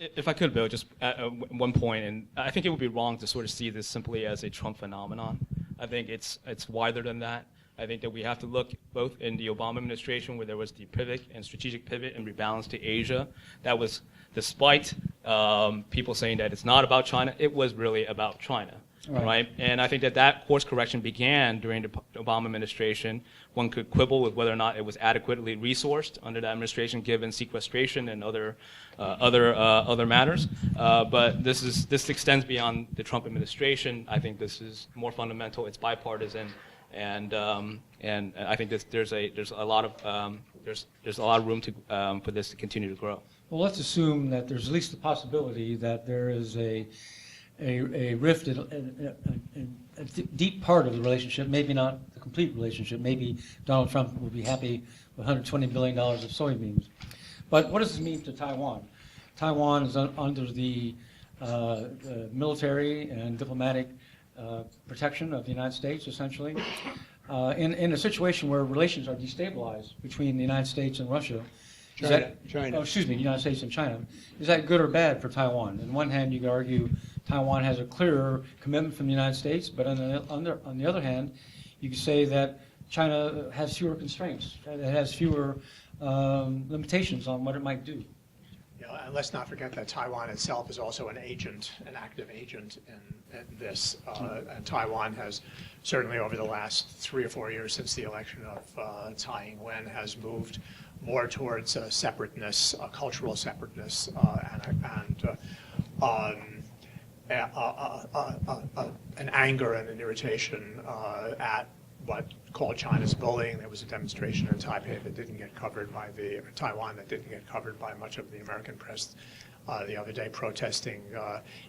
If I could, Bill, just at one point, and I think it would be wrong to sort of see this simply as a Trump phenomenon. I think it's wider than that. I think that we have to look both in the Obama administration, where there was the pivot and strategic pivot and rebalance to Asia. That was despite people saying that it's not about China, it was really about China. Right. And I think that course correction began during the Obama administration. One could quibble with whether or not it was adequately resourced under that administration, given sequestration and other matters. But this extends beyond the Trump administration. I think this is more fundamental. It's bipartisan, and I think there's a lot of room for this to continue to grow. Well, let's assume that there's at least the possibility that there is a rift in a deep part of the relationship, maybe not the complete relationship. Maybe Donald Trump will be happy with $120 billion of soybeans. But what does this mean to Taiwan? Taiwan is under the military and diplomatic protection of the United States, essentially. In a situation where relations are destabilized between the United States and Russia, United States and China. Is that good or bad for Taiwan? On one hand, you could argue Taiwan has a clearer commitment from the United States, but on the other hand, you could say that China has fewer constraints. It has fewer limitations on what it might do. Yeah, and let's not forget that Taiwan itself is also an active agent in this. And Taiwan has certainly over the last 3 or 4 years since the election of Tsai Ing-wen has moved more towards separateness, cultural separateness, an anger and an irritation at what called China's bullying. There was a demonstration in Taipei that didn't get covered by Taiwan that didn't get covered by much of the American press the other day, protesting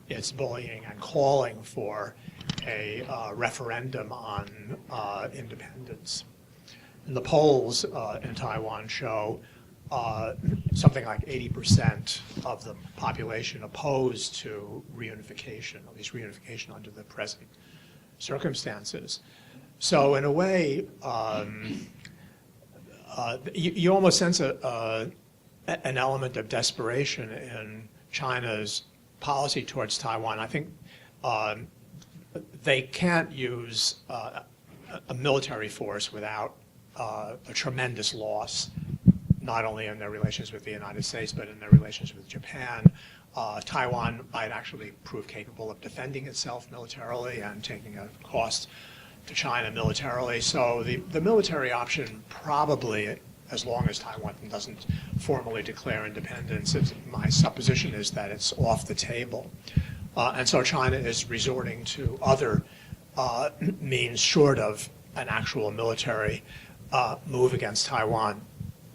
its bullying and calling for a referendum on independence. And the polls in Taiwan show something like 80% of the population opposed to reunification, at least reunification under the present circumstances. So in a way, you almost sense an element of desperation in China's policy towards Taiwan. I think they can't use a military force without a tremendous loss, not only in their relations with the United States, but in their relations with Japan. Taiwan might actually prove capable of defending itself militarily and taking a cost to China militarily. So the military option probably, as long as Taiwan doesn't formally declare independence, my supposition is that it's off the table. And so China is resorting to other means short of an actual military move against Taiwan.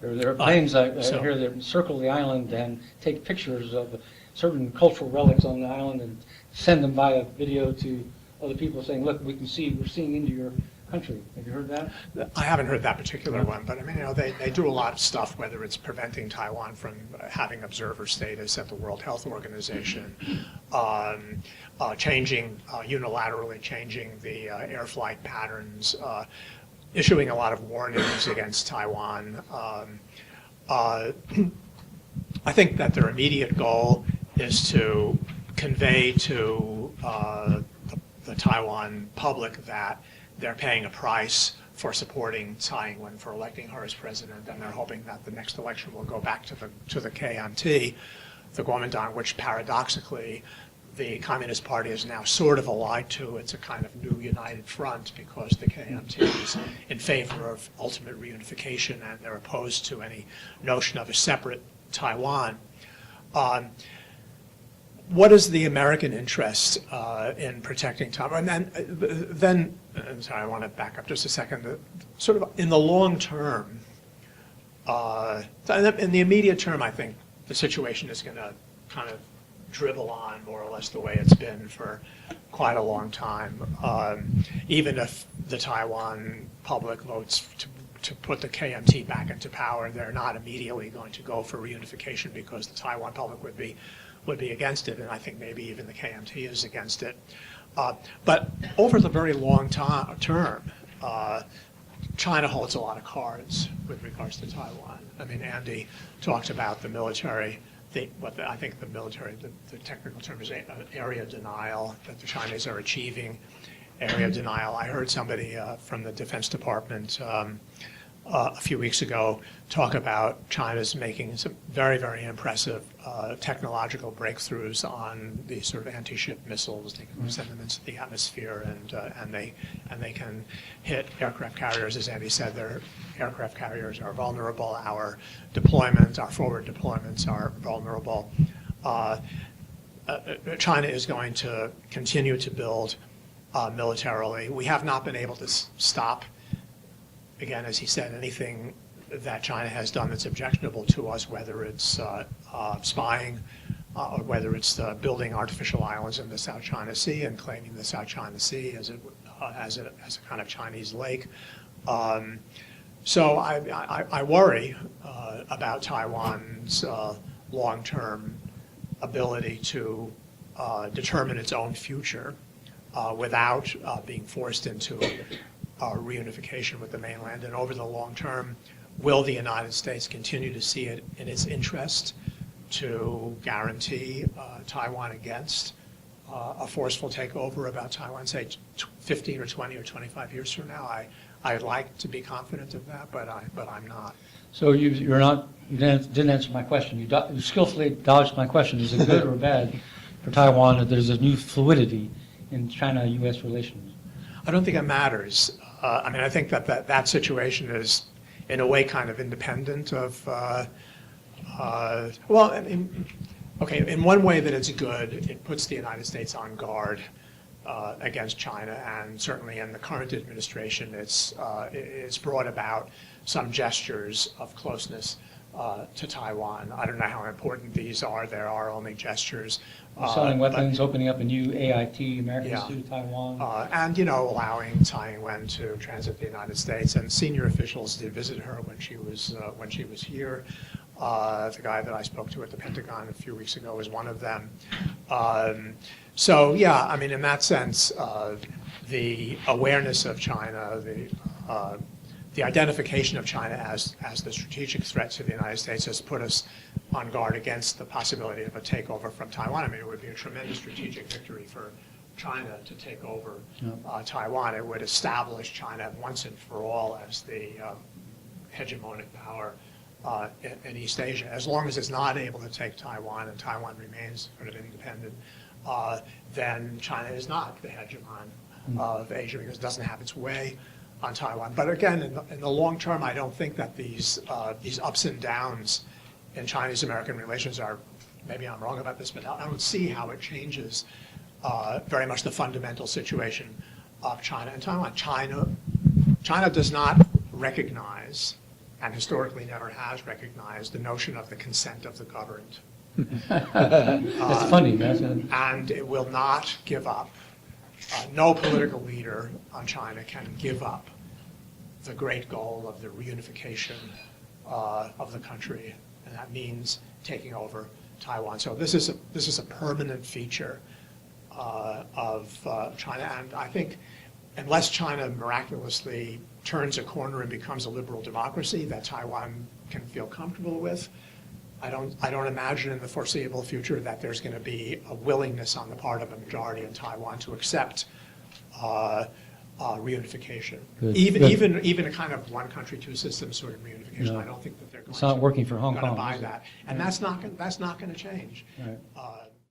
There are planes I hear that circle the island and take pictures of certain cultural relics on the island and send them via video to other people saying, look, we're seeing into your country. Have you heard that? I haven't heard that particular one, but I mean, they do a lot of stuff, whether it's preventing Taiwan from having observer status at the World Health Organization, unilaterally changing the air flight patterns, issuing a lot of warnings against Taiwan. I think that their immediate goal is to convey to the Taiwan public that they're paying a price for supporting Tsai Ing-wen, for electing her as president, and they're hoping that the next election will go back to the KMT, the Kuomintang, which paradoxically the Communist Party is now sort of allied to. It's a kind of new united front because the KMT is in favor of ultimate reunification and they're opposed to any notion of a separate Taiwan. What is the American interest in protecting Taiwan? And then sorry, I want to back up just a second. Sort of in the long term, in the immediate term, I think the situation is going to kind of dribble on more or less the way it's been for quite a long time. Even if the Taiwan public votes to put the KMT back into power, they're not immediately going to go for reunification because the Taiwan public would be against it, and I think maybe even the KMT is against it. But over the very long term, China holds a lot of cards with regards to Taiwan. I mean, Andy talked about the military I think the military, the technical term is area denial, that the Chinese are achieving area denial. I heard somebody from the Defense Department a few weeks ago talk about China's making some very, very impressive technological breakthroughs on these sort of anti-ship missiles. They can send them into the atmosphere, and they can hit aircraft carriers. As Andy said, their aircraft carriers are vulnerable. Our deployments, our forward deployments, are vulnerable. China is going to continue to build militarily. We have not been able to stop. Again, as he said, anything that China has done that's objectionable to us, whether it's spying or whether it's building artificial islands in the South China Sea and claiming the South China Sea as a kind of Chinese lake. So I worry about Taiwan's long-term ability to determine its own future without being forced into reunification with the mainland. And over the long term, will the United States continue to see it in its interest to guarantee Taiwan against a forceful takeover about Taiwan, say 15 or 20 or 25 years from now? I'd like to be confident of that, but I'm not. So you didn't answer my question. You skillfully dodged my question. Is it good or bad for Taiwan that there's a new fluidity in China-U.S. relations? I don't think it matters. I mean, I think that situation is, in a way, kind of independent of, well, okay, in one way that it's good, it puts the United States on guard against China, and certainly in the current administration, it's brought about some gestures of closeness to Taiwan. I don't know how important these are. There are only gestures. Selling weapons, opening up a new AIT, American Institute of Taiwan. And, allowing Tsai Ing-wen to transit the United States. And senior officials did visit her when she was here. The guy that I spoke to at the Pentagon a few weeks ago was one of them. So, yeah, I mean, in that sense, the awareness of China, the identification of China as the strategic threat to the United States has put us on guard against the possibility of a takeover from Taiwan. I mean, it would be a tremendous strategic victory for China to take over Taiwan. It would establish China once and for all as the hegemonic power in East Asia. As long as it's not able to take Taiwan and Taiwan remains sort of independent, then China is not the hegemon of Asia because it doesn't have its way on Taiwan. But again, in the long term, I don't think that these ups and downs in Chinese-American relations are, maybe I'm wrong about this, but I don't see how it changes very much the fundamental situation of China and Taiwan. China does not recognize, and historically never has recognized, the notion of the consent of the governed. That's funny. And it will not give up. No political leader on China can give up the great goal of the reunification of the country, and that means taking over Taiwan. So this is a permanent feature of China, and I think unless China miraculously turns a corner and becomes a liberal democracy that Taiwan can feel comfortable with, I don't imagine in the foreseeable future that there's going to be a willingness on the part of a majority in Taiwan to accept reunification. Even a kind of one country, two systems sort of reunification. No. I don't think that they're going it's not working for Hong Kong, buy that, and that's not going to change. Right.